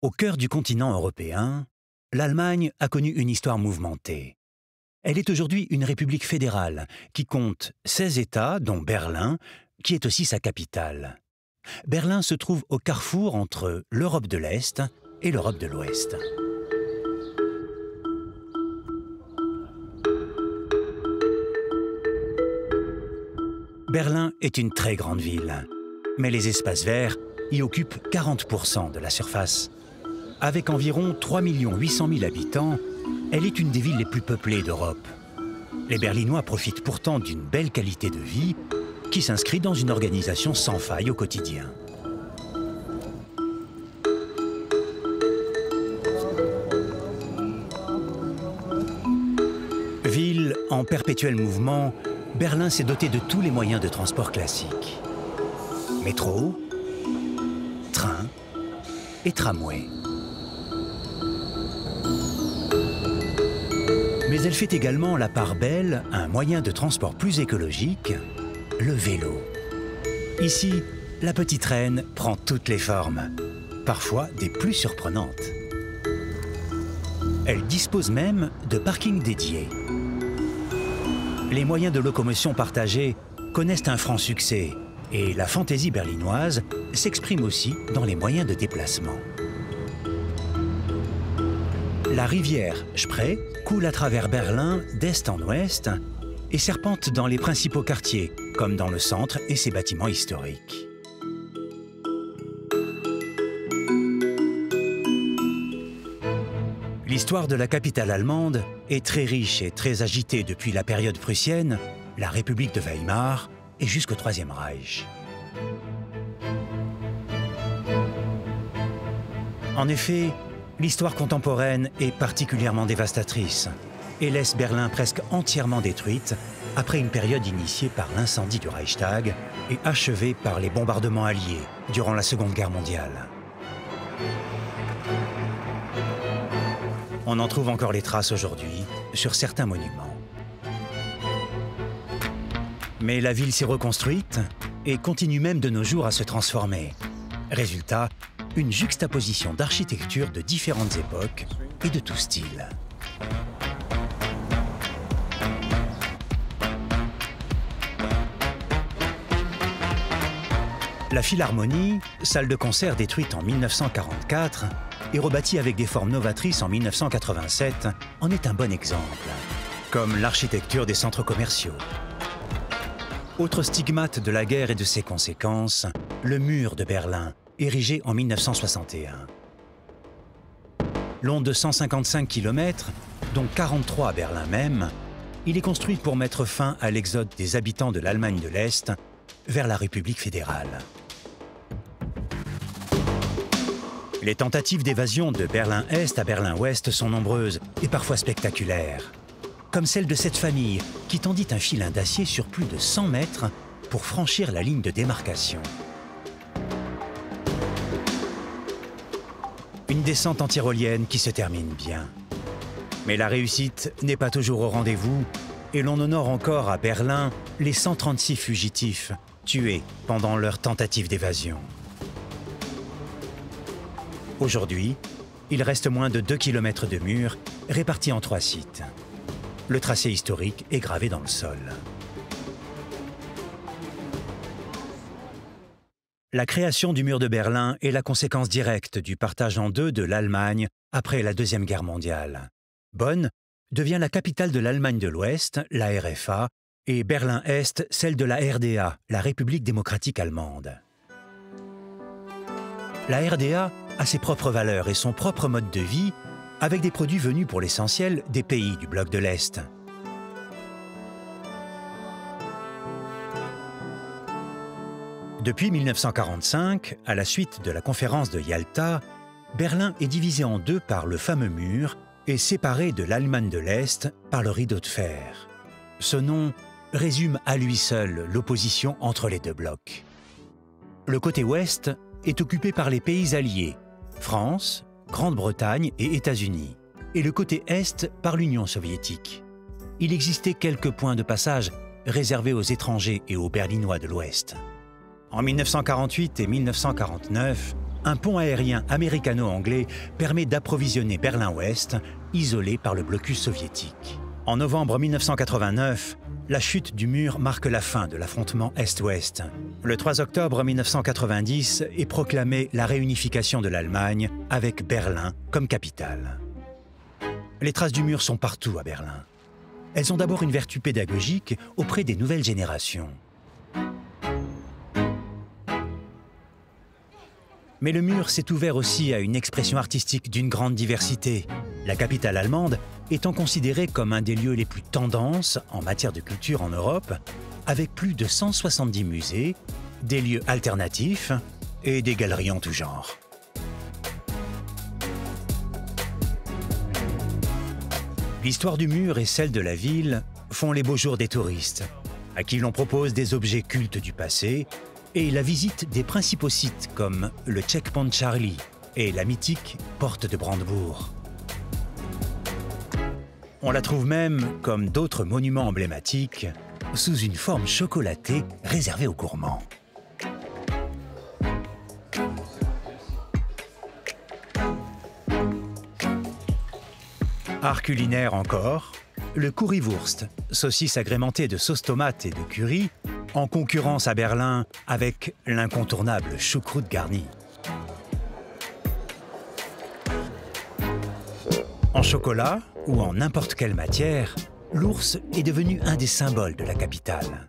Au cœur du continent européen, l'Allemagne a connu une histoire mouvementée. Elle est aujourd'hui une république fédérale qui compte 16 États, dont Berlin, qui est aussi sa capitale. Berlin se trouve au carrefour entre l'Europe de l'Est et l'Europe de l'Ouest. Berlin est une très grande ville, mais les espaces verts y occupent 40% de la surface. Avec environ 3 800 000 habitants, elle est une des villes les plus peuplées d'Europe. Les Berlinois profitent pourtant d'une belle qualité de vie qui s'inscrit dans une organisation sans faille au quotidien. Ville en perpétuel mouvement, Berlin s'est doté de tous les moyens de transport classiques. Métro, train et tramway. Mais elle fait également la part belle à un moyen de transport plus écologique, le vélo. Ici, la petite reine prend toutes les formes, parfois des plus surprenantes. Elle dispose même de parkings dédiés. Les moyens de locomotion partagés connaissent un franc succès et la fantaisie berlinoise s'exprime aussi dans les moyens de déplacement. La rivière Spree coule à travers Berlin d'est en ouest et serpente dans les principaux quartiers, comme dans le centre et ses bâtiments historiques. L'histoire de la capitale allemande est très riche et très agitée depuis la période prussienne, la République de Weimar et jusqu'au Troisième Reich. En effet, l'histoire contemporaine est particulièrement dévastatrice et laisse Berlin presque entièrement détruite après une période initiée par l'incendie du Reichstag et achevée par les bombardements alliés durant la Seconde Guerre mondiale. On en trouve encore les traces aujourd'hui sur certains monuments. Mais la ville s'est reconstruite et continue même de nos jours à se transformer. Résultat, une juxtaposition d'architecture de différentes époques et de tout style. La Philharmonie, salle de concert détruite en 1944 et rebâtie avec des formes novatrices en 1987, en est un bon exemple, comme l'architecture des centres commerciaux. Autre stigmate de la guerre et de ses conséquences, le mur de Berlin, érigé en 1961. Long de 155 km, dont 43 à Berlin même, il est construit pour mettre fin à l'exode des habitants de l'Allemagne de l'Est vers la République fédérale. Les tentatives d'évasion de Berlin-Est à Berlin-Ouest sont nombreuses et parfois spectaculaires, comme celle de cette famille qui tendit un filin d'acier sur plus de 100 mètres pour franchir la ligne de démarcation. Une descente en tyrolienne qui se termine bien. Mais la réussite n'est pas toujours au rendez-vous et l'on honore encore à Berlin les 136 fugitifs tués pendant leur tentative d'évasion. Aujourd'hui, il reste moins de 2 km de murs répartis en 3 sites. Le tracé historique est gravé dans le sol. La création du mur de Berlin est la conséquence directe du partage en deux de l'Allemagne après la Deuxième Guerre mondiale. Bonn devient la capitale de l'Allemagne de l'Ouest, la RFA, et Berlin-Est, celle de la RDA, la République démocratique allemande. La RDA a ses propres valeurs et son propre mode de vie, avec des produits venus pour l'essentiel des pays du bloc de l'Est. Depuis 1945, à la suite de la conférence de Yalta, Berlin est divisé en deux par le fameux mur et séparé de l'Allemagne de l'Est par le rideau de fer. Ce nom résume à lui seul l'opposition entre les deux blocs. Le côté ouest est occupé par les pays alliés, France, Grande-Bretagne et États-Unis, et le côté est par l'Union soviétique. Il existait quelques points de passage réservé aux étrangers et aux Berlinois de l'Ouest. En 1948 et 1949, un pont aérien américano-anglais permet d'approvisionner Berlin-Ouest, isolé par le blocus soviétique. En novembre 1989, la chute du mur marque la fin de l'affrontement Est-Ouest. Le 3 octobre 1990 est proclamée la réunification de l'Allemagne avec Berlin comme capitale. Les traces du mur sont partout à Berlin. Elles ont d'abord une vertu pédagogique auprès des nouvelles générations. Mais le mur s'est ouvert aussi à une expression artistique d'une grande diversité, la capitale allemande étant considérée comme un des lieux les plus tendances en matière de culture en Europe, avec plus de 170 musées, des lieux alternatifs et des galeries en tout genre. L'histoire du mur et celle de la ville font les beaux jours des touristes, à qui l'on propose des objets cultes du passé et la visite des principaux sites comme le Checkpoint Charlie et la mythique Porte de Brandebourg. On la trouve même, comme d'autres monuments emblématiques, sous une forme chocolatée réservée aux gourmands. Art culinaire encore, le Currywurst, saucisse agrémentée de sauce tomate et de curry, en concurrence à Berlin avec l'incontournable choucroute garnie. En chocolat ou en n'importe quelle matière, l'ours est devenu un des symboles de la capitale.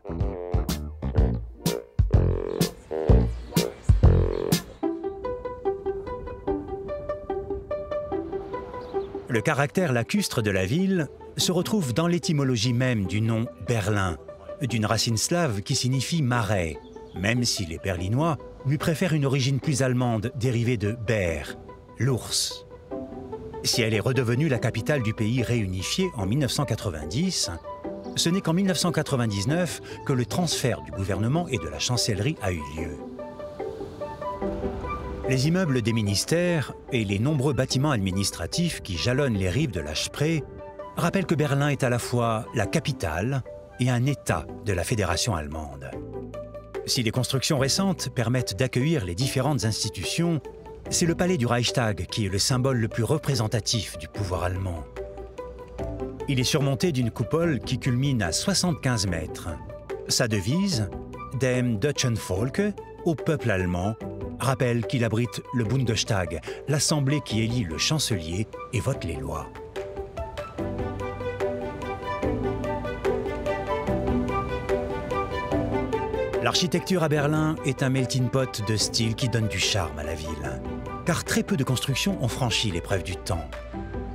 Le caractère lacustre de la ville se retrouve dans l'étymologie même du nom Berlin, d'une racine slave qui signifie marais, même si les Berlinois lui préfèrent une origine plus allemande dérivée de Bär, l'ours. Si elle est redevenue la capitale du pays réunifié en 1990, ce n'est qu'en 1999 que le transfert du gouvernement et de la chancellerie a eu lieu. Les immeubles des ministères et les nombreux bâtiments administratifs qui jalonnent les rives de la Spree rappellent que Berlin est à la fois la capitale et un État de la Fédération allemande. Si les constructions récentes permettent d'accueillir les différentes institutions, c'est le palais du Reichstag qui est le symbole le plus représentatif du pouvoir allemand. Il est surmonté d'une coupole qui culmine à 75 mètres. Sa devise, Dem Deutschen Volke, au peuple allemand, rappelle qu'il abrite le Bundestag, l'assemblée qui élit le chancelier et vote les lois. L'architecture à Berlin est un melting pot de styles qui donne du charme à la ville. Car très peu de constructions ont franchi l'épreuve du temps.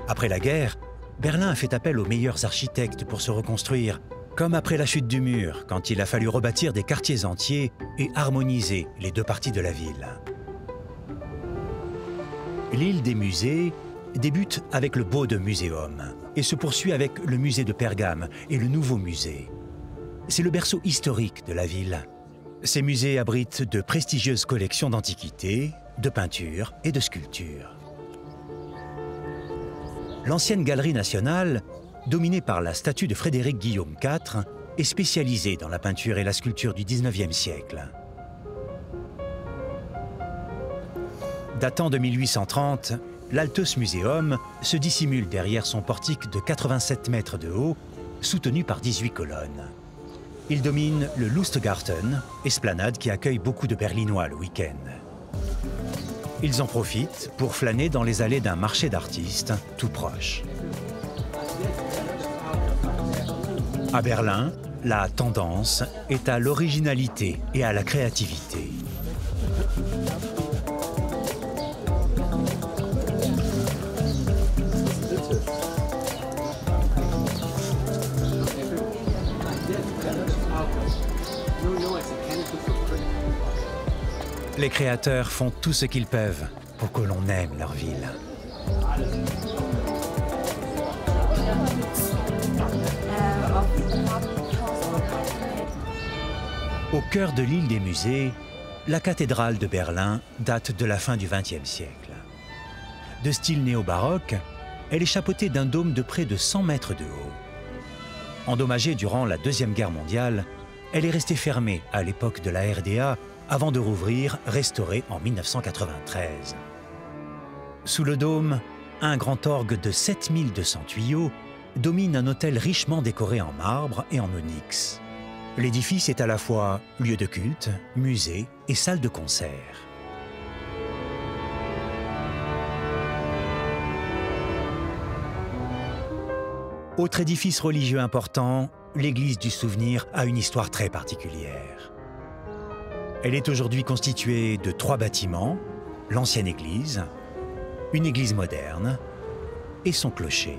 Après la guerre, Berlin a fait appel aux meilleurs architectes pour se reconstruire, comme après la chute du mur, quand il a fallu rebâtir des quartiers entiers et harmoniser les deux parties de la ville. L'île des musées débute avec le Bode Museum et se poursuit avec le musée de Pergame et le Nouveau Musée. C'est le berceau historique de la ville. Ces musées abritent de prestigieuses collections d'antiquités, de peintures et de sculptures. L'ancienne Galerie nationale, dominée par la statue de Frédéric Guillaume IV, est spécialisée dans la peinture et la sculpture du XIXe siècle. Datant de 1830, l'Altes Museum se dissimule derrière son portique de 87 mètres de haut, soutenu par 18 colonnes. Il domine le Lustgarten, esplanade qui accueille beaucoup de Berlinois le week-end. Ils en profitent pour flâner dans les allées d'un marché d'artistes tout proche. À Berlin, la tendance est à l'originalité et à la créativité. Les créateurs font tout ce qu'ils peuvent pour que l'on aime leur ville. Au cœur de l'île des musées, la cathédrale de Berlin date de la fin du XXe siècle. De style néo-baroque, elle est chapeautée d'un dôme de près de 100 mètres de haut. Endommagée durant la Deuxième Guerre mondiale, elle est restée fermée à l'époque de la RDA avant de rouvrir, restaurée en 1993. Sous le dôme, un grand orgue de 7200 tuyaux domine un autel richement décoré en marbre et en onyx. L'édifice est à la fois lieu de culte, musée et salle de concert. Autre édifice religieux important, l'église du Souvenir a une histoire très particulière. Elle est aujourd'hui constituée de 3 bâtiments, l'ancienne église, une église moderne et son clocher.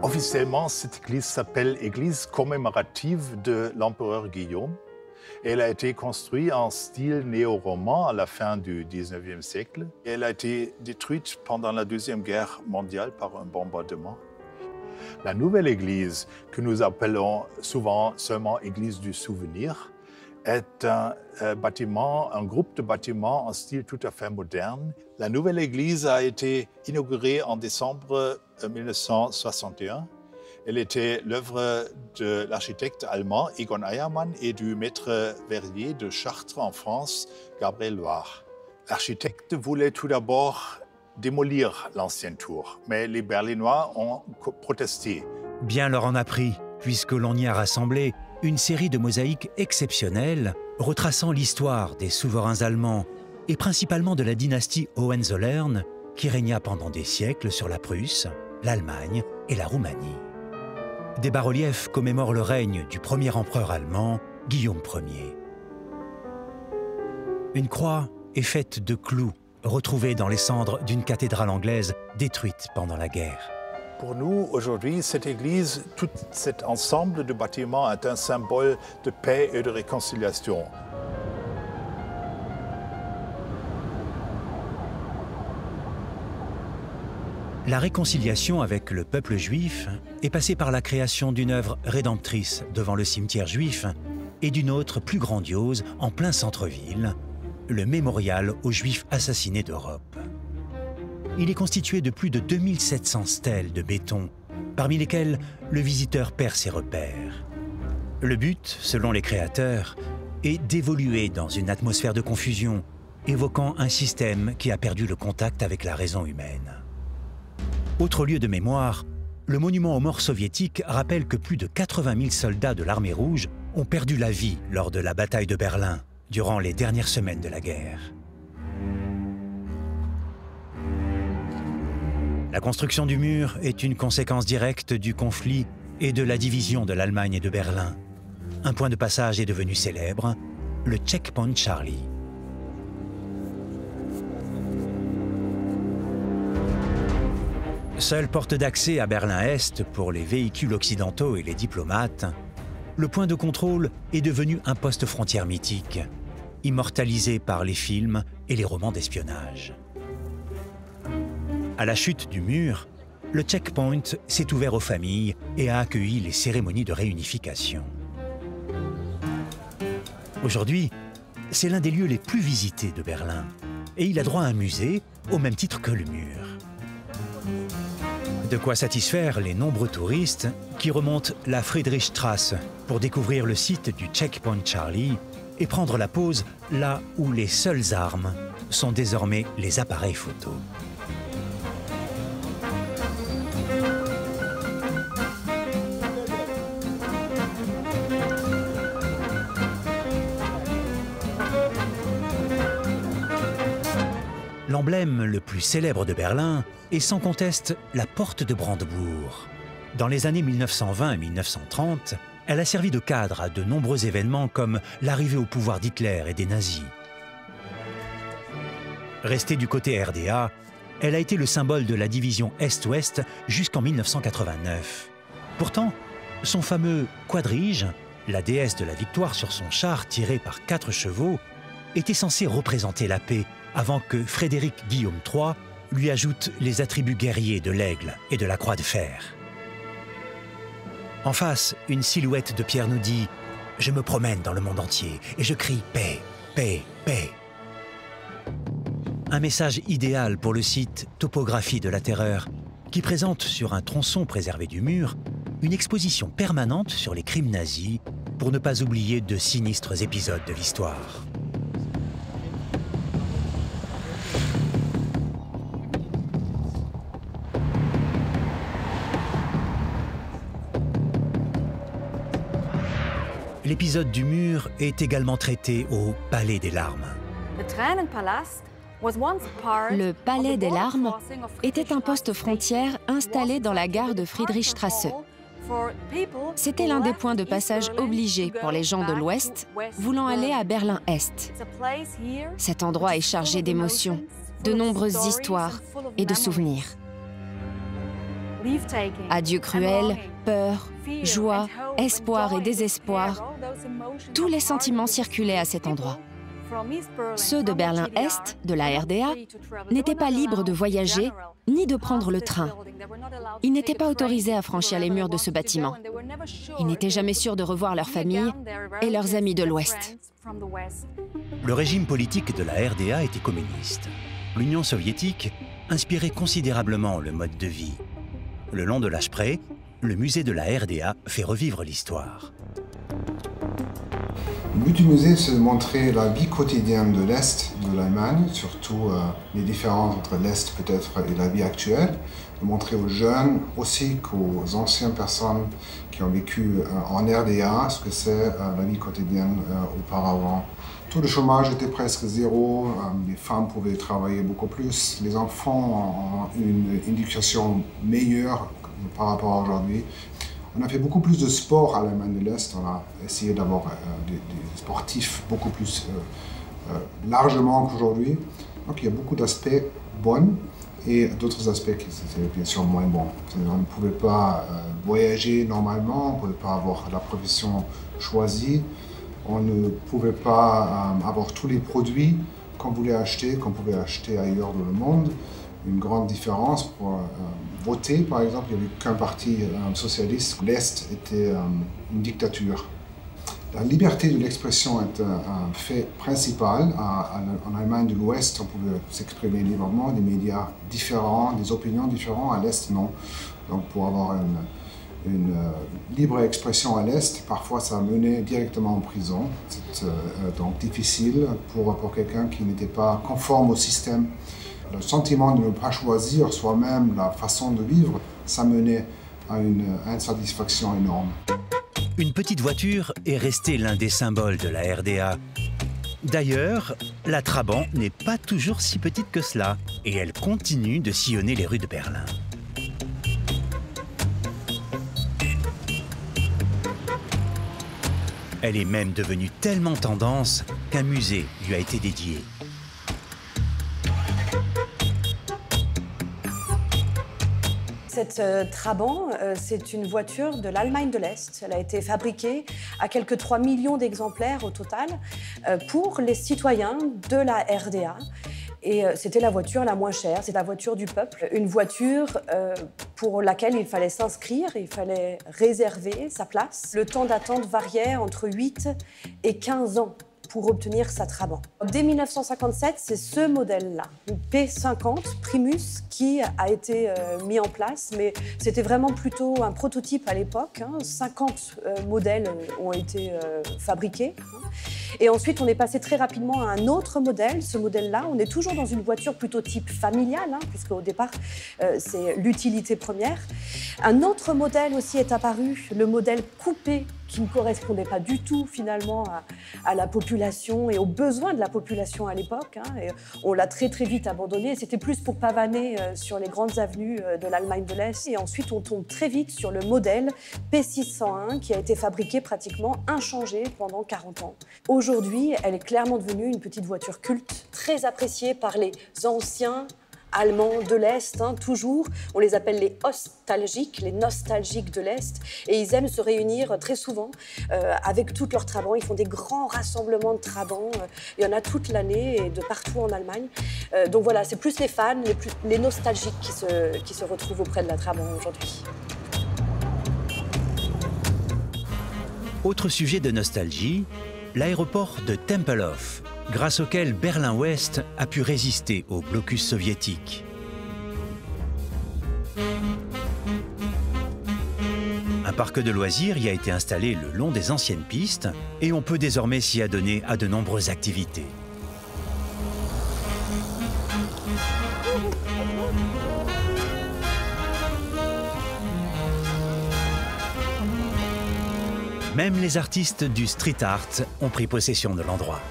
Officiellement, cette église s'appelle Église commémorative de l'empereur Guillaume. Elle a été construite en style néo-roman à la fin du XIXe siècle. Elle a été détruite pendant la Deuxième Guerre mondiale par un bombardement. La nouvelle église, que nous appelons souvent seulement Église du Souvenir, est un groupe de bâtiments en style tout à fait moderne. La nouvelle église a été inaugurée en décembre 1961. Elle était l'œuvre de l'architecte allemand Egon Eiermann et du maître verrier de Chartres en France, Gabriel Loire. L'architecte voulait tout d'abord démolir l'ancienne tour, mais les Berlinois ont protesté. Bien leur en a pris, puisque l'on y a rassemblé une série de mosaïques exceptionnelles retraçant l'histoire des souverains allemands et principalement de la dynastie Hohenzollern qui régna pendant des siècles sur la Prusse, l'Allemagne et la Roumanie. Des bas-reliefs commémorent le règne du premier empereur allemand, Guillaume Ier. Une croix est faite de clous retrouvés dans les cendres d'une cathédrale anglaise détruite pendant la guerre. Pour nous, aujourd'hui, cette église, tout cet ensemble de bâtiments est un symbole de paix et de réconciliation. La réconciliation avec le peuple juif est passée par la création d'une œuvre rédemptrice devant le cimetière juif et d'une autre plus grandiose en plein centre-ville, le mémorial aux Juifs assassinés d'Europe. Il est constitué de plus de 2700 stèles de béton, parmi lesquelles le visiteur perd ses repères. Le but, selon les créateurs, est d'évoluer dans une atmosphère de confusion, évoquant un système qui a perdu le contact avec la raison humaine. Autre lieu de mémoire, le monument aux morts soviétiques rappelle que plus de 80 000 soldats de l'armée rouge ont perdu la vie lors de la bataille de Berlin, durant les dernières semaines de la guerre. La construction du mur est une conséquence directe du conflit et de la division de l'Allemagne et de Berlin. Un point de passage est devenu célèbre, le Checkpoint Charlie. Seule porte d'accès à Berlin-Est pour les véhicules occidentaux et les diplomates, le point de contrôle est devenu un poste frontière mythique, immortalisé par les films et les romans d'espionnage. À la chute du mur, le checkpoint s'est ouvert aux familles et a accueilli les cérémonies de réunification. Aujourd'hui, c'est l'un des lieux les plus visités de Berlin et il a droit à un musée au même titre que le mur. De quoi satisfaire les nombreux touristes qui remontent la Friedrichstraße pour découvrir le site du Checkpoint Charlie et prendre la pause là où les seules armes sont désormais les appareils photo. L'emblème le plus célèbre de Berlin est sans conteste la porte de Brandebourg. Dans les années 1920 et 1930, elle a servi de cadre à de nombreux événements comme l'arrivée au pouvoir d'Hitler et des nazis. Restée du côté RDA, elle a été le symbole de la division Est-Ouest jusqu'en 1989. Pourtant, son fameux quadrige, la déesse de la victoire sur son char tiré par 4 chevaux, était censé représenter la paix avant que Frédéric Guillaume III lui ajoute les attributs guerriers de l'aigle et de la croix de fer. En face, une silhouette de pierre nous dit « Je me promène dans le monde entier et je crie paix, paix, paix ». Un message idéal pour le site Topographie de la Terreur, qui présente sur un tronçon préservé du mur une exposition permanente sur les crimes nazis pour ne pas oublier de sinistres épisodes de l'histoire. L'épisode du mur est également traité au Palais des Larmes. Le Palais des Larmes était un poste frontière installé dans la gare de Friedrichstraße. C'était l'un des points de passage obligés pour les gens de l'Ouest voulant aller à Berlin-Est. Cet endroit est chargé d'émotions, de nombreuses histoires et de souvenirs. Adieux cruel, peur, joie, espoir et désespoir, tous les sentiments circulaient à cet endroit. Ceux de Berlin-Est, de la RDA, n'étaient pas libres de voyager ni de prendre le train. Ils n'étaient pas autorisés à franchir les murs de ce bâtiment. Ils n'étaient jamais sûrs de revoir leur famille et leurs amis de l'Ouest. Le régime politique de la RDA était communiste. L'Union soviétique inspirait considérablement le mode de vie. Le long de la Spree, le musée de la RDA fait revivre l'histoire. Le but du musée, c'est de montrer la vie quotidienne de l'Est de l'Allemagne, surtout les différences entre l'Est peut-être et la vie actuelle, de montrer aux jeunes aussi qu'aux anciennes personnes qui ont vécu en RDA ce que c'est la vie quotidienne auparavant. Le taux de chômage était presque zéro, les femmes pouvaient travailler beaucoup plus, les enfants ont une éducation meilleure par rapport à aujourd'hui. On a fait beaucoup plus de sport à l'Allemagne de l'Est, on a essayé d'avoir des sportifs beaucoup plus largement qu'aujourd'hui. Donc il y a beaucoup d'aspects bons et d'autres aspects qui étaient bien sûr moins bons. On ne pouvait pas voyager normalement, on ne pouvait pas avoir la profession choisie, on ne pouvait pas avoir tous les produits qu'on voulait acheter, qu'on pouvait acheter ailleurs dans le monde. Une grande différence pour voter, par exemple, il n'y avait qu'un parti socialiste. L'Est était une dictature. La liberté de l'expression est un fait principal. En Allemagne de l'Ouest, on pouvait s'exprimer librement, des médias différents, des opinions différentes. À l'Est, non. Donc pour avoir une libre expression à l'Est, parfois ça menait directement en prison. C'est donc difficile pour quelqu'un qui n'était pas conforme au système. Le sentiment de ne pas choisir soi-même la façon de vivre, ça menait à une insatisfaction énorme. Une petite voiture est restée l'un des symboles de la RDA. D'ailleurs, la Trabant n'est pas toujours si petite que cela, et elle continue de sillonner les rues de Berlin. Elle est même devenue tellement tendance qu'un musée lui a été dédié. Cette Trabant, c'est une voiture de l'Allemagne de l'Est. Elle a été fabriquée à quelques 3 millions d'exemplaires au total pour les citoyens de la RDA. Et c'était la voiture la moins chère, c'est la voiture du peuple. Une voiture pour laquelle il fallait s'inscrire, il fallait réserver sa place. Le temps d'attente variait entre 8 et 15 ans pour obtenir sa Trabant. Dès 1957, c'est ce modèle-là, une P50 Primus, qui a été mis en place, mais c'était vraiment plutôt un prototype à l'époque. 50 modèles ont été fabriqués. Et ensuite, on est passé très rapidement à un autre modèle. Ce modèle-là, on est toujours dans une voiture plutôt type familiale, puisque au départ, c'est l'utilité première. Un autre modèle aussi est apparu, le modèle coupé, qui ne correspondait pas du tout finalement à la population et aux besoins de la population à l'époque. Et on l'a très vite abandonné. C'était plus pour pavaner sur les grandes avenues de l'Allemagne de l'Est. Et ensuite, on tombe très vite sur le modèle P601 qui a été fabriqué pratiquement inchangé pendant 40 ans. Aujourd'hui, elle est clairement devenue une petite voiture culte, très appréciée par les anciens Allemands de l'Est, toujours. On les appelle les nostalgiques de l'Est. Et ils aiment se réunir très souvent avec toutes leurs trabants. Ils font des grands rassemblements de trabants. Il y en a toute l'année et de partout en Allemagne. Donc voilà, c'est plus les fans, les nostalgiques qui se retrouvent auprès de la Trabant aujourd'hui. Autre sujet de nostalgie, l'aéroport de Tempelhof, grâce auquel Berlin-Ouest a pu résister au blocus soviétique. parc de loisirs y a été installé le long des anciennes pistes et on peut désormais s'y adonner à de nombreuses activités. Même les artistes du street art ont pris possession de l'endroit.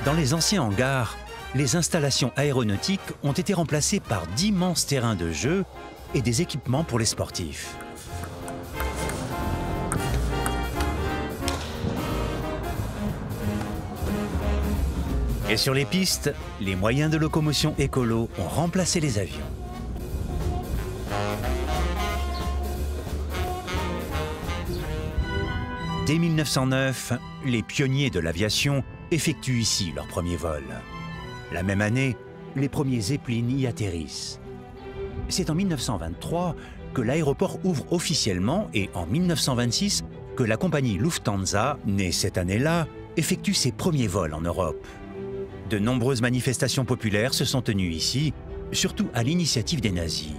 Dans les anciens hangars, les installations aéronautiques ont été remplacées par d'immenses terrains de jeu et des équipements pour les sportifs. Et sur les pistes, les moyens de locomotion écolo ont remplacé les avions. Dès 1909, les pionniers de l'aviation effectuent ici leur premier vol. La même année, les premiers Zeppelin y atterrissent. C'est en 1923 que l'aéroport ouvre officiellement et en 1926 que la compagnie Lufthansa, née cette année-là, effectue ses premiers vols en Europe. De nombreuses manifestations populaires se sont tenues ici, surtout à l'initiative des nazis.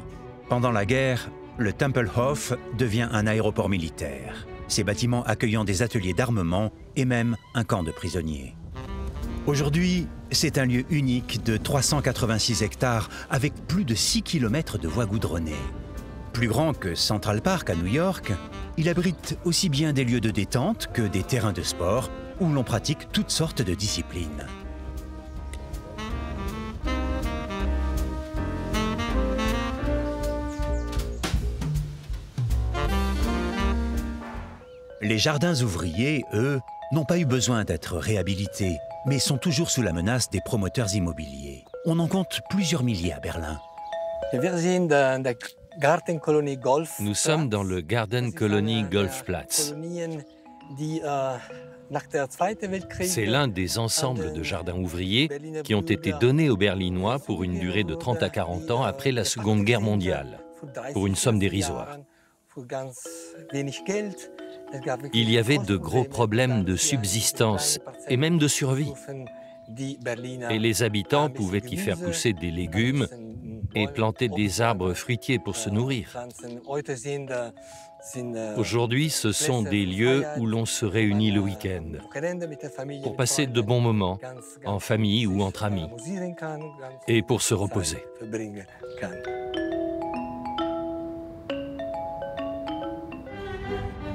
Pendant la guerre, le Tempelhof devient un aéroport militaire, ces bâtiments accueillant des ateliers d'armement et même un camp de prisonniers. Aujourd'hui, c'est un lieu unique de 386 hectares avec plus de 6 km de voies goudronnées. Plus grand que Central Park à New York, il abrite aussi bien des lieux de détente que des terrains de sport où l'on pratique toutes sortes de disciplines. Les jardins ouvriers, eux, n'ont pas eu besoin d'être réhabilités, mais sont toujours sous la menace des promoteurs immobiliers. On en compte plusieurs milliers à Berlin. Nous sommes dans le Garden Colony Golfplatz. C'est l'un des ensembles de jardins ouvriers qui ont été donnés aux Berlinois pour une durée de 30 à 40 ans après la Seconde Guerre mondiale, pour une somme dérisoire. Il y avait de gros problèmes de subsistance et même de survie. Et les habitants pouvaient y faire pousser des légumes et planter des arbres fruitiers pour se nourrir. Aujourd'hui, ce sont des lieux où l'on se réunit le week-end pour passer de bons moments, en famille ou entre amis, et pour se reposer.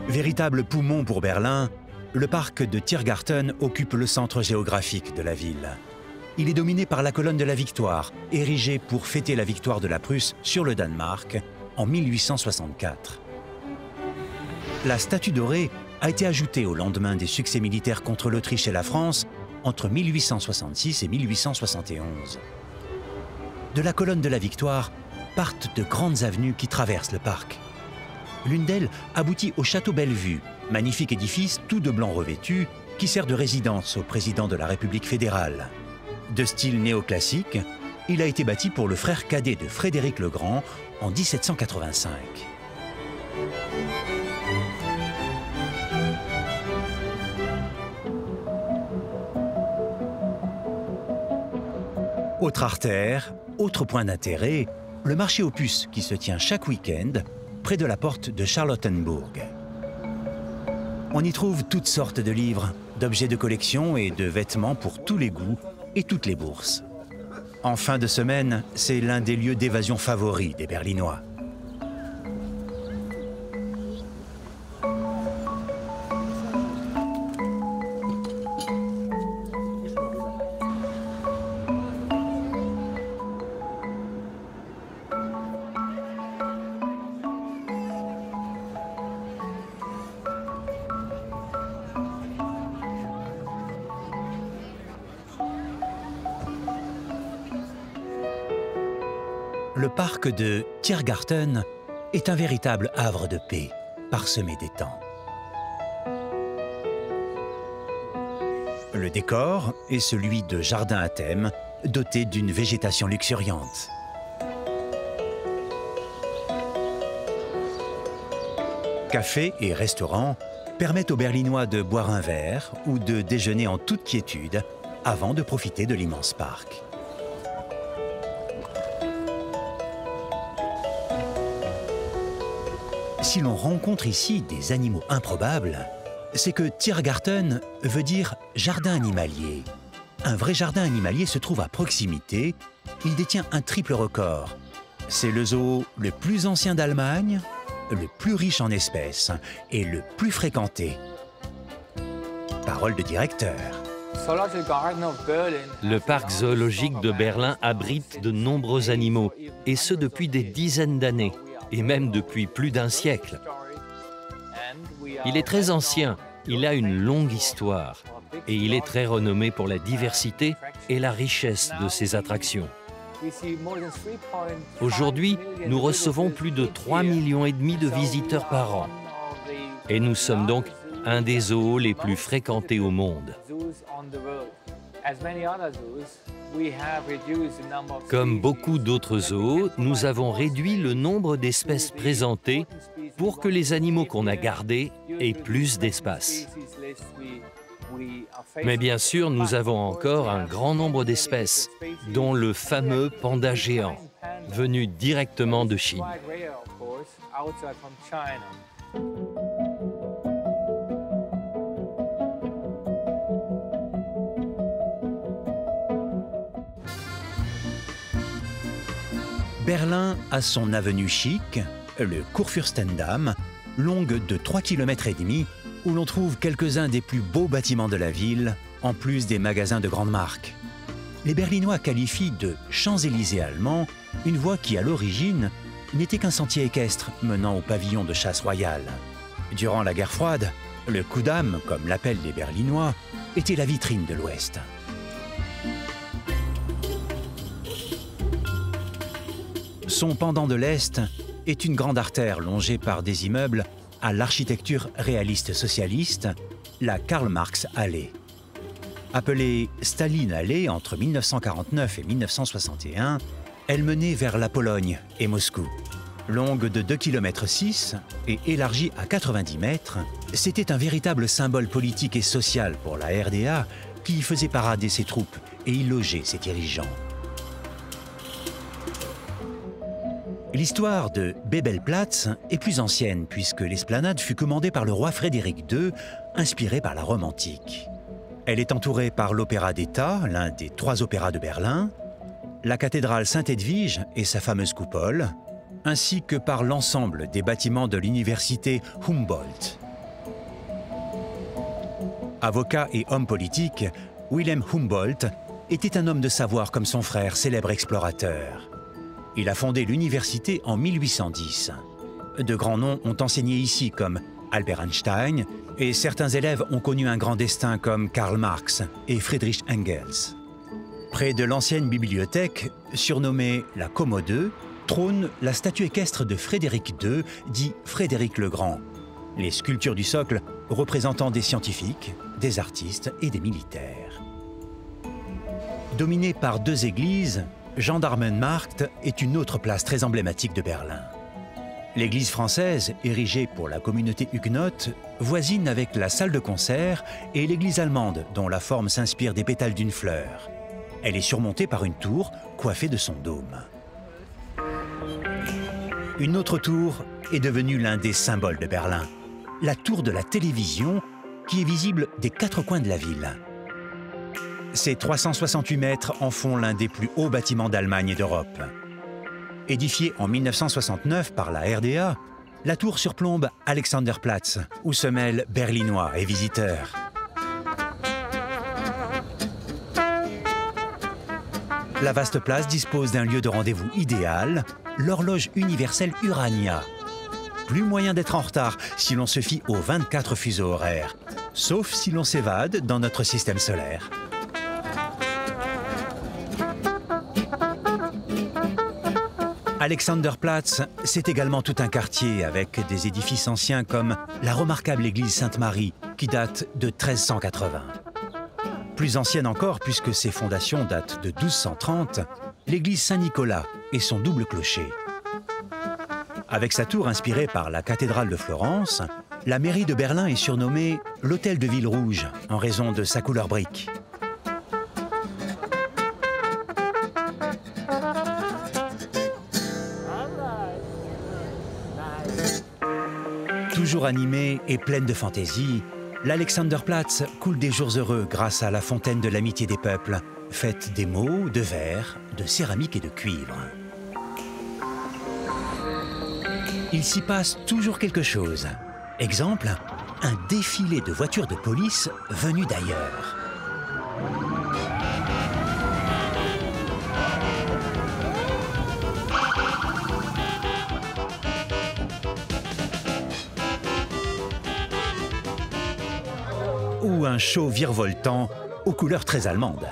Véritable poumon pour Berlin, le parc de Tiergarten occupe le centre géographique de la ville. Il est dominé par la colonne de la Victoire, érigée pour fêter la victoire de la Prusse sur le Danemark en 1864. La statue dorée a été ajoutée au lendemain des succès militaires contre l'Autriche et la France entre 1866 et 1871. De la colonne de la Victoire partent de grandes avenues qui traversent le parc. L'une d'elles aboutit au château Bellevue, magnifique édifice tout de blanc revêtu qui sert de résidence au président de la République fédérale. De style néoclassique, il a été bâti pour le frère cadet de Frédéric le Grand en 1785. Autre artère, autre point d'intérêt, le marché aux puces qui se tient chaque week-end près de la porte de Charlottenburg. On y trouve toutes sortes de livres, d'objets de collection et de vêtements pour tous les goûts et toutes les bourses. En fin de semaine, c'est l'un des lieux d'évasion favoris des Berlinois. Le parc de Tiergarten est un véritable havre de paix, parsemé d'étangs. Le décor est celui de jardins à thème, dotés d'une végétation luxuriante. Cafés et restaurants permettent aux Berlinois de boire un verre ou de déjeuner en toute quiétude avant de profiter de l'immense parc. Si l'on rencontre ici des animaux improbables, c'est que Tiergarten veut dire jardin animalier. Un vrai jardin animalier se trouve à proximité. Il détient un triple record. C'est le zoo le plus ancien d'Allemagne, le plus riche en espèces et le plus fréquenté. Parole de directeur. Le parc zoologique de Berlin abrite de nombreux animaux, et ce depuis des dizaines d'années, et même depuis plus d'un siècle. Il est très ancien, il a une longue histoire, et il est très renommé pour la diversité et la richesse de ses attractions. Aujourd'hui, nous recevons plus de 3,5 millions de visiteurs par an, et nous sommes donc un des zoos les plus fréquentés au monde. Comme beaucoup d'autres zoos, nous avons réduit le nombre d'espèces présentées pour que les animaux qu'on a gardés aient plus d'espace. Mais bien sûr, nous avons encore un grand nombre d'espèces, dont le fameux panda géant, venu directement de Chine. Berlin a son avenue chic, le Kurfürstendamm, longue de 3,5 km, où l'on trouve quelques-uns des plus beaux bâtiments de la ville, en plus des magasins de grandes marques. Les Berlinois qualifient de Champs-Élysées allemands une voie qui, à l'origine, n'était qu'un sentier équestre menant au pavillon de chasse royale. Durant la guerre froide, le Kudamm, comme l'appellent les Berlinois, était la vitrine de l'Ouest. Son pendant de l'Est est une grande artère longée par des immeubles à l'architecture réaliste socialiste, la Karl-Marx-Allee. Appelée Staline-Allee entre 1949 et 1961, elle menait vers la Pologne et Moscou. Longue de 2,6 km et élargie à 90 mètres, c'était un véritable symbole politique et social pour la RDA qui y faisait parader ses troupes et y logeait ses dirigeants. L'histoire de Bebelplatz est plus ancienne puisque l'esplanade fut commandée par le roi Frédéric II, inspiré par la Rome antique. Elle est entourée par l'Opéra d'État, l'un des 3 opéras de Berlin, la cathédrale Sainte-Edwige et sa fameuse coupole, ainsi que par l'ensemble des bâtiments de l'université Humboldt. Avocat et homme politique, Wilhelm Humboldt était un homme de savoir comme son frère, célèbre explorateur. Il a fondé l'université en 1810. De grands noms ont enseigné ici comme Albert Einstein et certains élèves ont connu un grand destin comme Karl Marx et Friedrich Engels. Près de l'ancienne bibliothèque, surnommée la Commode, trône la statue équestre de Frédéric II, dit Frédéric le Grand. Les sculptures du socle représentant des scientifiques, des artistes et des militaires. Dominée par 2 églises, Gendarmenmarkt est une autre place très emblématique de Berlin. L'église française, érigée pour la communauté huguenote, voisine avec la salle de concert et l'église allemande, dont la forme s'inspire des pétales d'une fleur. Elle est surmontée par une tour coiffée de son dôme. Une autre tour est devenue l'un des symboles de Berlin, la tour de la télévision qui est visible des 4 coins de la ville. Ces 368 mètres en font l'un des plus hauts bâtiments d'Allemagne et d'Europe. Édifiée en 1969 par la RDA, la tour surplombe Alexanderplatz, où se mêlent Berlinois et visiteurs. La vaste place dispose d'un lieu de rendez-vous idéal, l'horloge universelle Urania. Plus moyen d'être en retard si l'on se fie aux 24 fuseaux horaires, sauf si l'on s'évade dans notre système solaire. Alexanderplatz, c'est également tout un quartier avec des édifices anciens comme la remarquable église Sainte-Marie qui date de 1380. Plus ancienne encore puisque ses fondations datent de 1230, l'église Saint-Nicolas et son double clocher. Avec sa tour inspirée par la cathédrale de Florence, la mairie de Berlin est surnommée l'hôtel de Ville Rouge en raison de sa couleur brique. Toujours animée et pleine de fantaisie, l'Alexanderplatz coule des jours heureux grâce à la fontaine de l'amitié des peuples, faite d'émaux, de verre, de céramique et de cuivre. Il s'y passe toujours quelque chose. Exemple, un défilé de voitures de police venues d'ailleurs. Ou un show virevoltant aux couleurs très allemandes.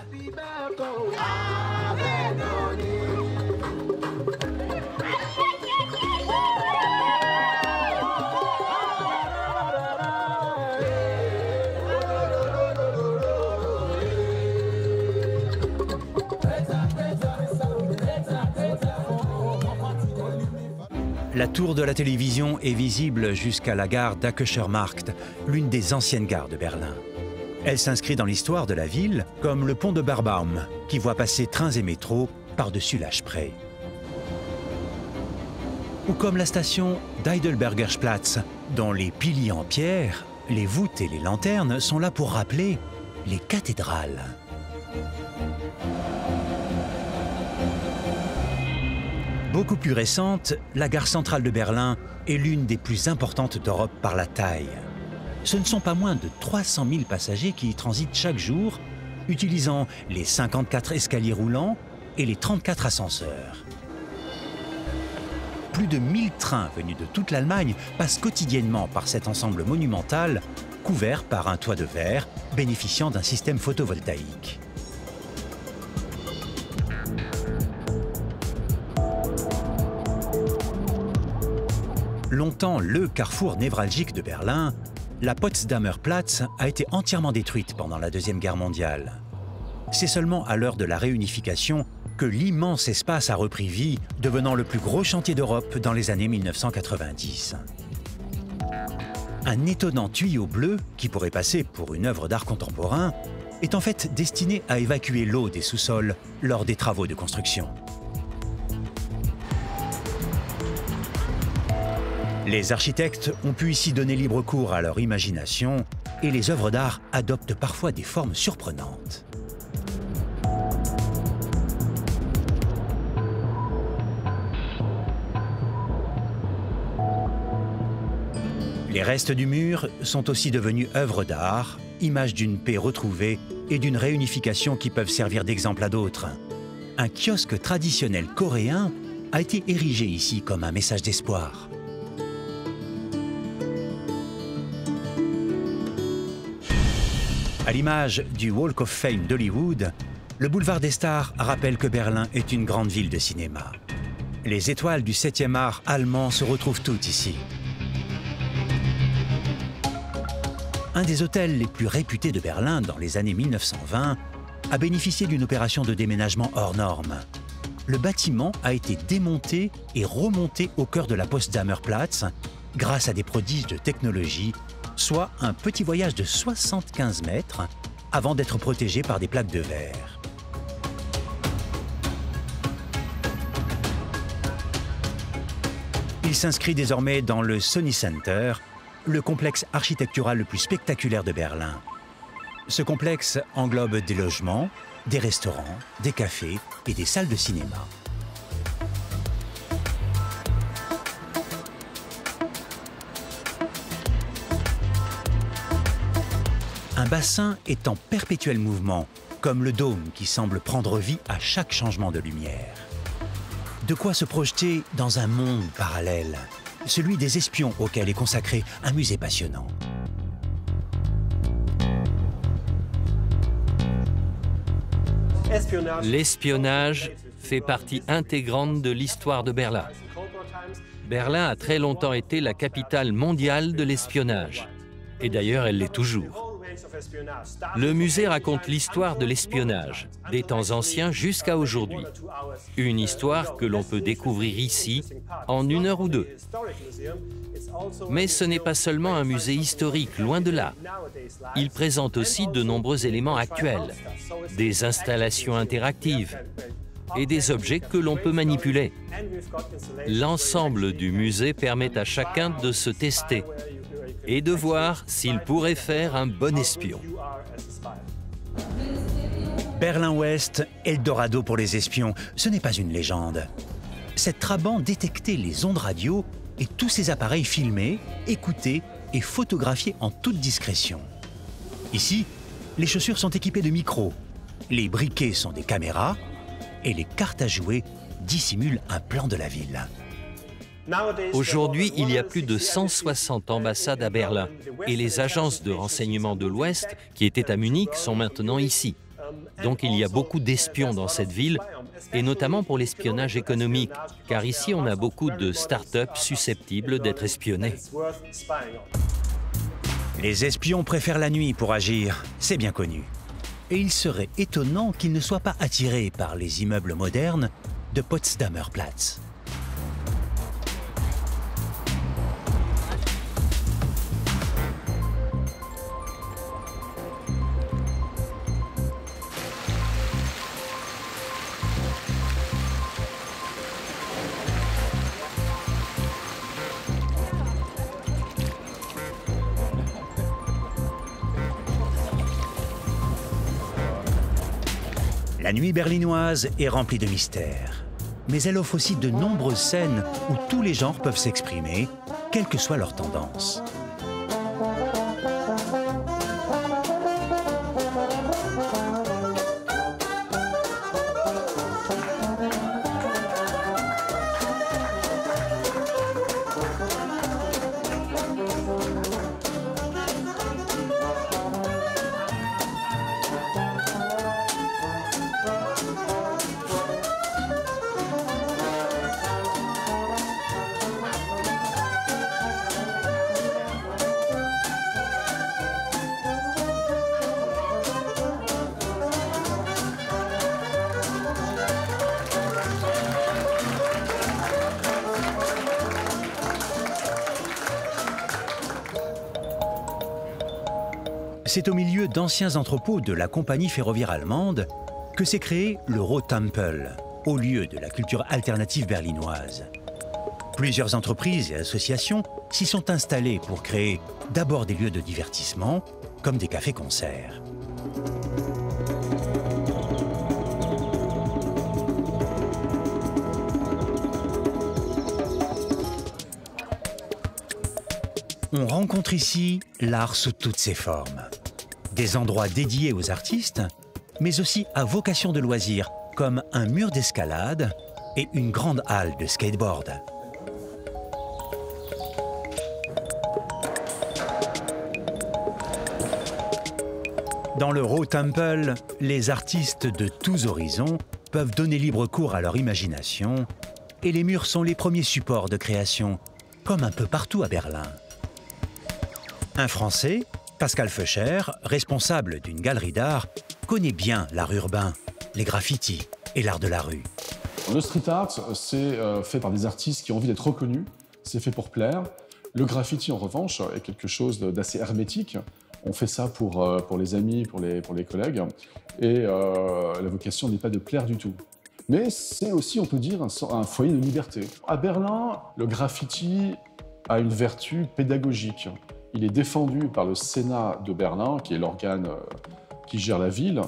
La tour de la télévision est visible jusqu'à la gare d'Ackeschermarkt, l'une des anciennes gares de Berlin. Elle s'inscrit dans l'histoire de la ville comme le pont de Barbaum, qui voit passer trains et métros par-dessus la Spree. Ou comme la station d'Heidelbergerplatz, dont les piliers en pierre, les voûtes et les lanternes sont là pour rappeler les cathédrales. Beaucoup plus récente, la gare centrale de Berlin est l'une des plus importantes d'Europe par la taille. Ce ne sont pas moins de 300 000 passagers qui y transitent chaque jour, utilisant les 54 escaliers roulants et les 34 ascenseurs. Plus de 1000 trains venus de toute l'Allemagne passent quotidiennement par cet ensemble monumental, couvert par un toit de verre, bénéficiant d'un système photovoltaïque. Longtemps le carrefour névralgique de Berlin, la Potsdamer Platz a été entièrement détruite pendant la Deuxième Guerre mondiale. C'est seulement à l'heure de la réunification que l'immense espace a repris vie, devenant le plus gros chantier d'Europe dans les années 1990. Un étonnant tuyau bleu, qui pourrait passer pour une œuvre d'art contemporain, est en fait destiné à évacuer l'eau des sous-sols lors des travaux de construction. Les architectes ont pu ici donner libre cours à leur imagination et les œuvres d'art adoptent parfois des formes surprenantes. Les restes du mur sont aussi devenus œuvres d'art, images d'une paix retrouvée et d'une réunification qui peuvent servir d'exemple à d'autres. Un kiosque traditionnel coréen a été érigé ici comme un message d'espoir. À l'image du Walk of Fame d'Hollywood, le boulevard des stars rappelle que Berlin est une grande ville de cinéma. Les étoiles du 7e art allemand se retrouvent toutes ici. Un des hôtels les plus réputés de Berlin dans les années 1920 a bénéficié d'une opération de déménagement hors norme. Le bâtiment a été démonté et remonté au cœur de la Potsdamer Platz grâce à des prodiges de technologie, soit un petit voyage de 75 mètres avant d'être protégé par des plaques de verre. Il s'inscrit désormais dans le Sony Center, le complexe architectural le plus spectaculaire de Berlin. Ce complexe englobe des logements, des restaurants, des cafés et des salles de cinéma. Un bassin est en perpétuel mouvement, comme le dôme qui semble prendre vie à chaque changement de lumière. De quoi se projeter dans un monde parallèle, celui des espions auquel est consacré un musée passionnant. L'espionnage fait partie intégrante de l'histoire de Berlin. Berlin a très longtemps été la capitale mondiale de l'espionnage. Et d'ailleurs, elle l'est toujours. Le musée raconte l'histoire de l'espionnage, des temps anciens jusqu'à aujourd'hui. Une histoire que l'on peut découvrir ici en 1 heure ou 2. Mais ce n'est pas seulement un musée historique, loin de là. Il présente aussi de nombreux éléments actuels, des installations interactives et des objets que l'on peut manipuler. L'ensemble du musée permet à chacun de se tester et de voir s'il pourrait faire un bon espion. Berlin-Ouest, Eldorado pour les espions, ce n'est pas une légende. Cette Trabant détectait les ondes radio et tous ces appareils filmés, écoutés et photographiés en toute discrétion. Ici, les chaussures sont équipées de micros, les briquets sont des caméras et les cartes à jouer dissimulent un plan de la ville. Aujourd'hui, il y a plus de 160 ambassades à Berlin et les agences de renseignement de l'Ouest qui étaient à Munich sont maintenant ici. Donc il y a beaucoup d'espions dans cette ville, et notamment pour l'espionnage économique, car ici on a beaucoup de start-up susceptibles d'être espionnées. Les espions préfèrent la nuit pour agir, c'est bien connu. Et il serait étonnant qu'ils ne soient pas attirés par les immeubles modernes de Potsdamer Platz. La nuit berlinoise est remplie de mystères, mais elle offre aussi de nombreuses scènes où tous les genres peuvent s'exprimer, quelle que soit leur tendance. C'est au milieu d'anciens entrepôts de la compagnie ferroviaire allemande que s'est créé le Rohtempel, au lieu de la culture alternative berlinoise. Plusieurs entreprises et associations s'y sont installées pour créer d'abord des lieux de divertissement, comme des cafés-concerts. On rencontre ici l'art sous toutes ses formes. Des endroits dédiés aux artistes, mais aussi à vocation de loisirs, comme un mur d'escalade et une grande halle de skateboard. Dans le Rohtempel, les artistes de tous horizons peuvent donner libre cours à leur imagination, et les murs sont les premiers supports de création, comme un peu partout à Berlin. Un Français, Pascal Feucher, responsable d'une galerie d'art, connaît bien l'art urbain, les graffitis et l'art de la rue. Le street art, c'est fait par des artistes qui ont envie d'être reconnus, c'est fait pour plaire. Le graffiti, en revanche, est quelque chose d'assez hermétique. On fait ça pour les amis, pour les collègues, et la vocation n'est pas de plaire du tout. Mais c'est aussi, on peut dire, un foyer de liberté. À Berlin, le graffiti a une vertu pédagogique. Il est défendu par le Sénat de Berlin, qui est l'organe qui gère la ville,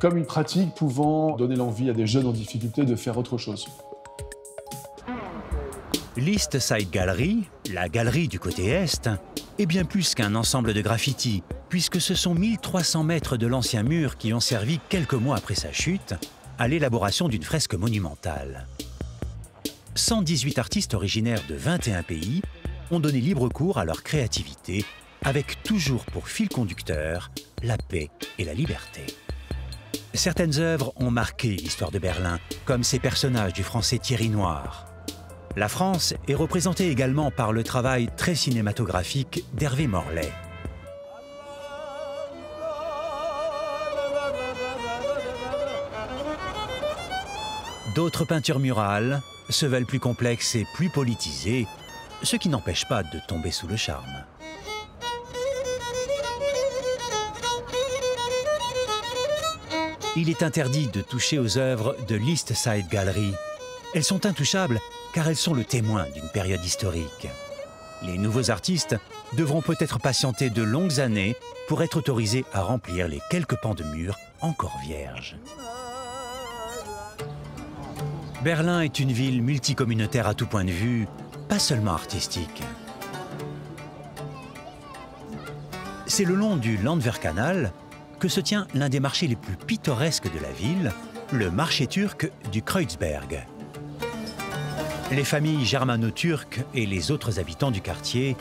comme une pratique pouvant donner l'envie à des jeunes en difficulté de faire autre chose. L'East Side Gallery, la galerie du côté Est, est bien plus qu'un ensemble de graffitis, puisque ce sont 1300 mètres de l'ancien mur qui ont servi quelques mois après sa chute à l'élaboration d'une fresque monumentale. 118 artistes originaires de 21 pays ont donné libre cours à leur créativité, avec toujours pour fil conducteur la paix et la liberté. Certaines œuvres ont marqué l'histoire de Berlin, comme ces personnages du français Thierry Noir. La France est représentée également par le travail très cinématographique d'Hervé Morlet. D'autres peintures murales se veulent plus complexes et plus politisées, ce qui n'empêche pas de tomber sous le charme. Il est interdit de toucher aux œuvres de l'East Side Gallery. Elles sont intouchables car elles sont le témoin d'une période historique. Les nouveaux artistes devront peut-être patienter de longues années pour être autorisés à remplir les quelques pans de murs encore vierges. Berlin est une ville multicommunautaire à tout point de vue, pas seulement artistique. C'est le long du Landwehrkanal que se tient l'un des marchés les plus pittoresques de la ville, le marché turc du Kreuzberg. Les familles germano-turques et les autres habitants du quartier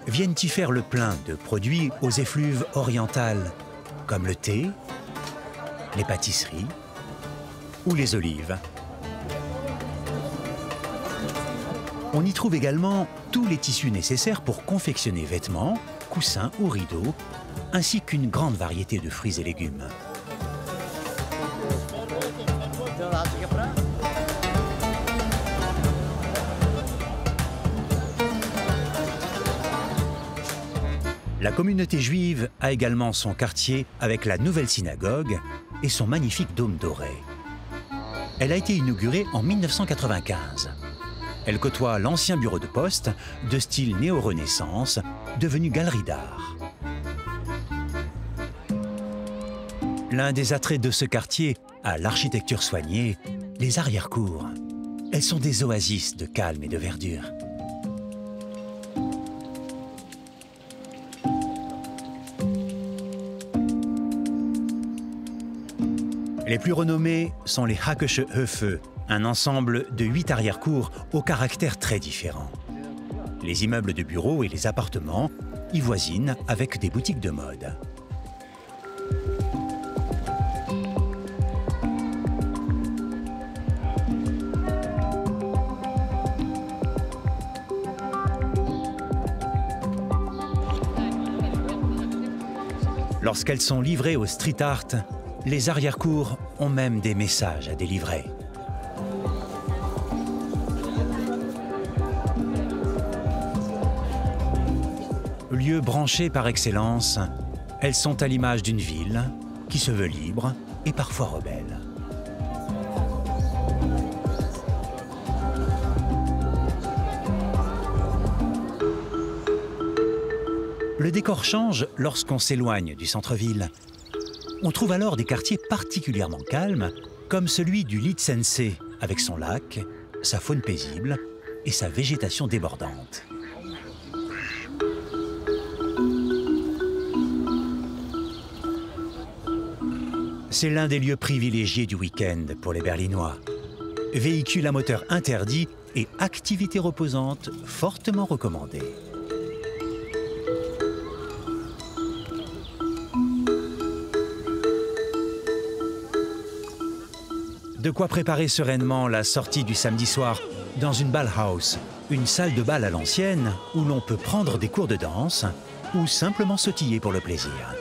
viennent y faire le plein de produits aux effluves orientales, comme le thé, les pâtisseries ou les olives. On y trouve également tous les tissus nécessaires pour confectionner vêtements, coussins ou rideaux, ainsi qu'une grande variété de fruits et légumes. La communauté juive a également son quartier avec la nouvelle synagogue et son magnifique dôme doré. Elle a été inaugurée en 1995. Elle côtoie l'ancien bureau de poste de style néo-renaissance, devenu galerie d'art. L'un des attraits de ce quartier à l'architecture soignée, les arrière-cours. Elles sont des oasis de calme et de verdure. Les plus renommés sont les Hackesche Höfe, un ensemble de 8 arrière-cours au caractère très différent. Les immeubles de bureaux et les appartements y voisinent avec des boutiques de mode. Lorsqu'elles sont livrées au street art, les arrière-cours ont même des messages à délivrer. Lieux branchés par excellence, elles sont à l'image d'une ville qui se veut libre et parfois rebelle. Le décor change lorsqu'on s'éloigne du centre-ville. On trouve alors des quartiers particulièrement calmes, comme celui du Liedsensee, avec son lac, sa faune paisible et sa végétation débordante. C'est l'un des lieux privilégiés du week-end pour les Berlinois. Véhicules à moteur interdit et activités reposantes fortement recommandées. De quoi préparer sereinement la sortie du samedi soir dans une Ballhaus, une salle de bal à l'ancienne où l'on peut prendre des cours de danse ou simplement sautiller pour le plaisir.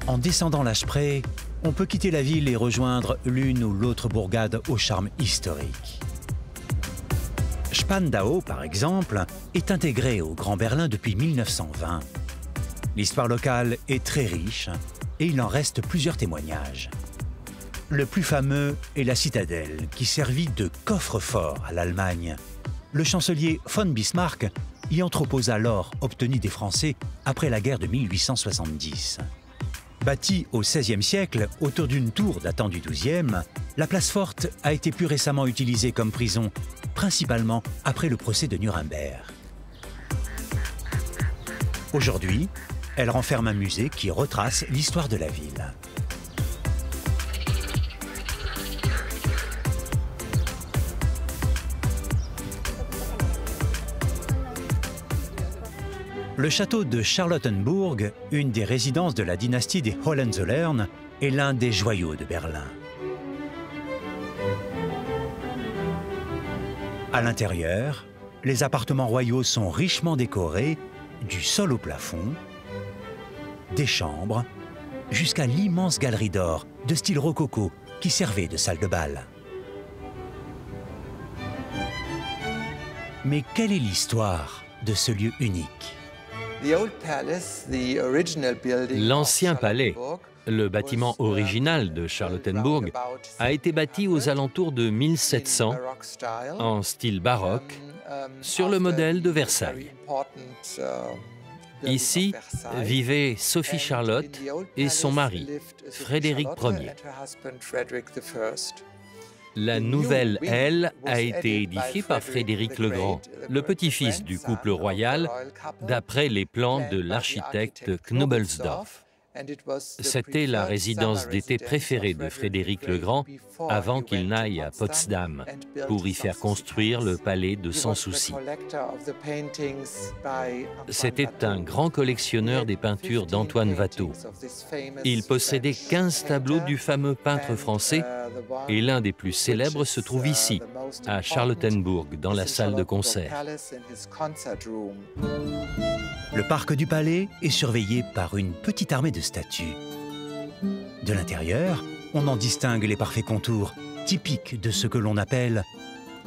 En descendant la Spree, on peut quitter la ville et rejoindre l'une ou l'autre bourgade au charme historique. Spandau, par exemple, est intégré au Grand Berlin depuis 1920. L'histoire locale est très riche et il en reste plusieurs témoignages. Le plus fameux est la citadelle qui servit de coffre-fort à l'Allemagne. Le chancelier von Bismarck y entreposa l'or obtenu des Français après la guerre de 1870. Bâtie au XVIe siècle autour d'une tour datant du XIIe, la place forte a été plus récemment utilisée comme prison, principalement après le procès de Nuremberg. Aujourd'hui, elle renferme un musée qui retrace l'histoire de la ville. Le château de Charlottenburg, une des résidences de la dynastie des Hohenzollern, est l'un des joyaux de Berlin. À l'intérieur, les appartements royaux sont richement décorés, du sol au plafond, des chambres, jusqu'à l'immense galerie d'or de style rococo qui servait de salle de bal. Mais quelle est l'histoire de ce lieu unique? L'ancien palais, le bâtiment original de Charlottenburg, a été bâti aux alentours de 1700 en style baroque, sur le modèle de Versailles. Ici vivaient Sophie Charlotte et son mari, Frédéric Ier. La nouvelle aile a été édifiée par Frédéric le Grand, le petit-fils du couple royal, d'après les plans de l'architecte Knobelsdorff. C'était la résidence d'été préférée de Frédéric le Grand avant qu'il n'aille à Potsdam pour y faire construire le palais de Sans Souci. C'était un grand collectionneur des peintures d'Antoine Watteau. Il possédait 15 tableaux du fameux peintre français et l'un des plus célèbres se trouve ici, à Charlottenburg, dans la salle de concert. Le parc du palais est surveillé par une petite armée de statues. De l'intérieur, on en distingue les parfaits contours, typiques de ce que l'on appelle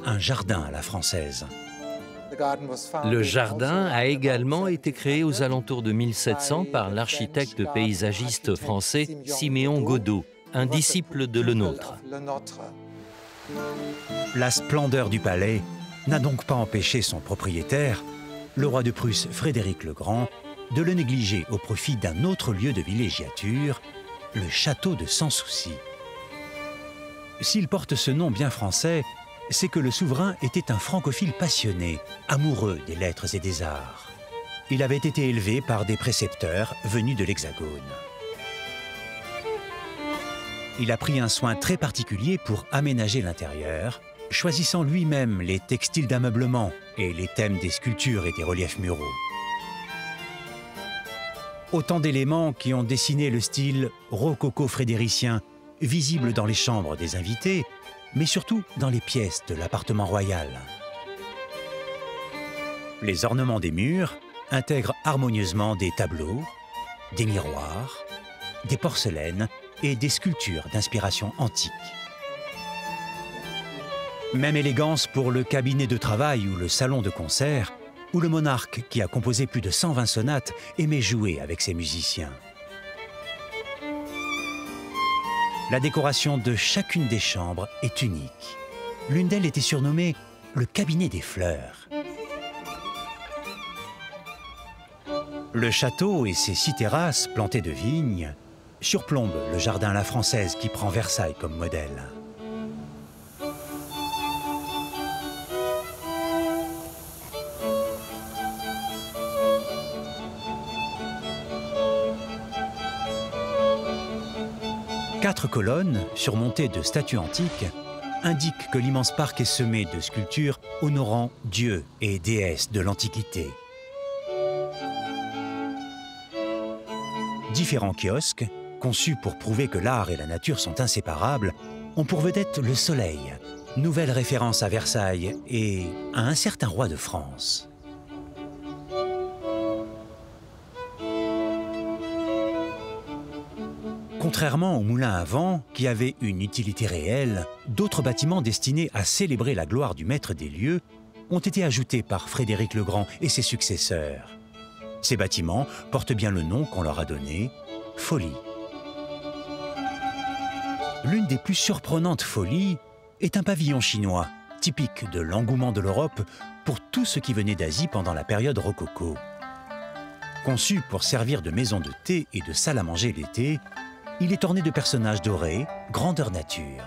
un jardin à la française. Le jardin a également été créé aux alentours de 1700 par l'architecte paysagiste français Siméon Godeau, un disciple de Lenôtre. La splendeur du palais n'a donc pas empêché son propriétaire, le roi de Prusse Frédéric le Grand, de le négliger au profit d'un autre lieu de villégiature, le château de Sans Souci. S'il porte ce nom bien français, c'est que le souverain était un francophile passionné, amoureux des lettres et des arts. Il avait été élevé par des précepteurs venus de l'Hexagone. Il a pris un soin très particulier pour aménager l'intérieur, choisissant lui-même les textiles d'ameublement et les thèmes des sculptures et des reliefs muraux. Autant d'éléments qui ont dessiné le style rococo frédéricien, visible dans les chambres des invités, mais surtout dans les pièces de l'appartement royal. Les ornements des murs intègrent harmonieusement des tableaux, des miroirs, des porcelaines et des sculptures d'inspiration antique. Même élégance pour le cabinet de travail ou le salon de concert, où le monarque, qui a composé plus de 120 sonates, aimait jouer avec ses musiciens. La décoration de chacune des chambres est unique. L'une d'elles était surnommée le cabinet des fleurs. Le château et ses 6 terrasses plantées de vignes surplombent le jardin à la française qui prend Versailles comme modèle. Quatre colonnes, surmontées de statues antiques, indiquent que l'immense parc est semé de sculptures honorant dieux et déesses de l'Antiquité. Différents kiosques, conçus pour prouver que l'art et la nature sont inséparables, ont pour vedette le soleil, nouvelle référence à Versailles et à un certain roi de France. Contrairement au moulin à vent, qui avait une utilité réelle, d'autres bâtiments destinés à célébrer la gloire du maître des lieux ont été ajoutés par Frédéric le Grand et ses successeurs. Ces bâtiments portent bien le nom qu'on leur a donné, Folies. L'une des plus surprenantes folies est un pavillon chinois, typique de l'engouement de l'Europe pour tout ce qui venait d'Asie pendant la période rococo. Conçu pour servir de maison de thé et de salle à manger l'été, il est orné de personnages dorés, grandeur nature.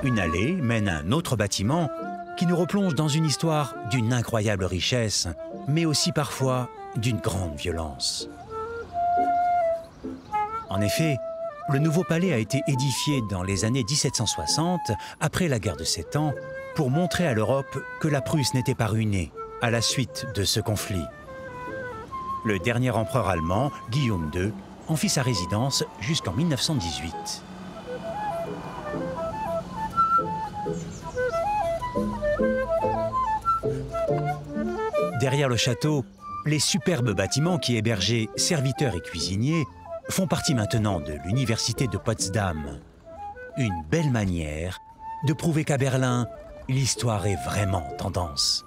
Une allée mène à un autre bâtiment qui nous replonge dans une histoire d'une incroyable richesse, mais aussi parfois d'une grande violence. En effet, le nouveau palais a été édifié dans les années 1760, après la guerre de 7 ans, pour montrer à l'Europe que la Prusse n'était pas ruinée à la suite de ce conflit. Le dernier empereur allemand, Guillaume II, en fit sa résidence jusqu'en 1918. Derrière le château, les superbes bâtiments qui hébergeaient serviteurs et cuisiniers font partie maintenant de l'université de Potsdam. Une belle manière de prouver qu'à Berlin, l'histoire est vraiment tendance.